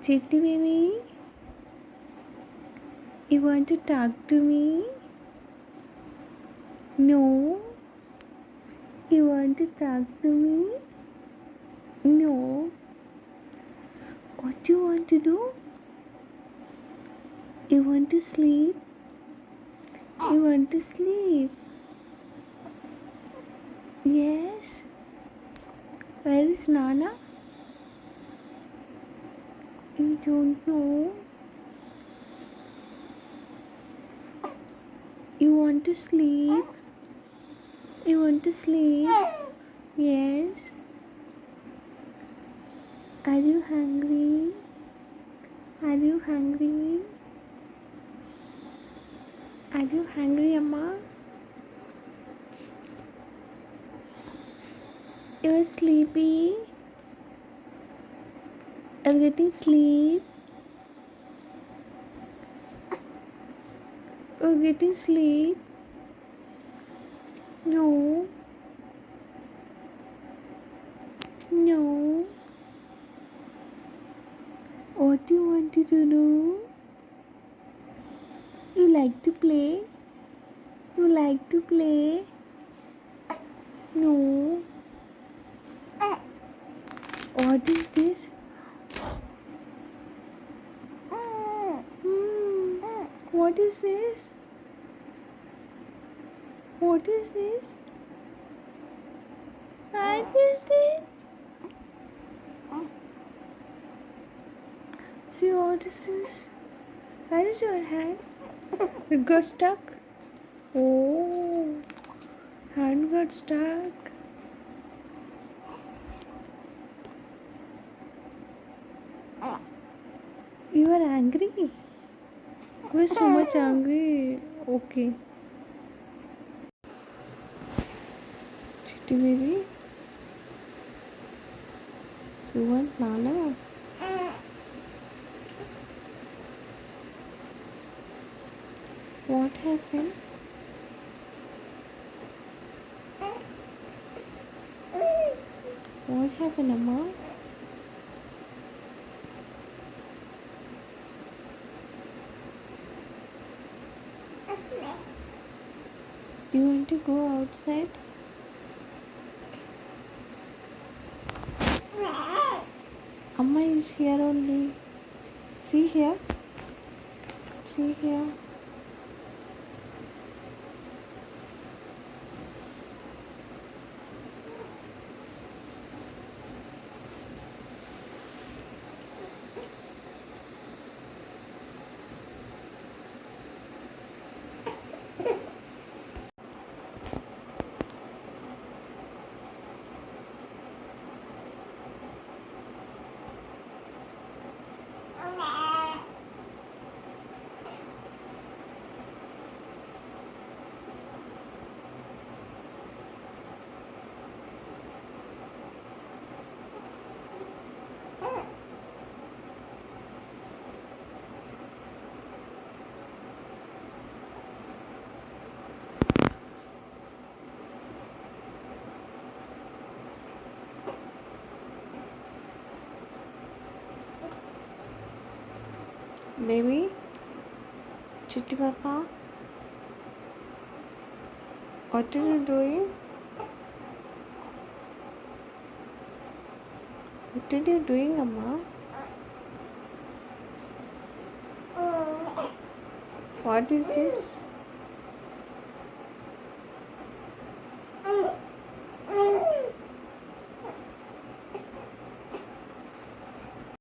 Chitty baby, you want to talk to me? No. You want to talk to me? No. What do you want to do? You want to sleep? You want to sleep? Yes. Where is Nana? You don't know. You want to sleep? You want to sleep? Yes. Are you hungry? Are you hungry? Are you hungry, Amma? You're sleepy? You're getting sleep? You're getting sleep? No. No. What do you want to do? You like to play? You like to play? No. What is this? What is this? What is this? What is this? See, what is this? Where is your hand? It got stuck. Oh, hand got stuck. You are angry? You are so much angry. Okay. Chitty baby, you want Nana? What happened? What happened, Amma? You want to go outside? Amma is here only. See here. See here. Baby, Chitty Papa, what are you doing? What are you doing, Amma? What is this?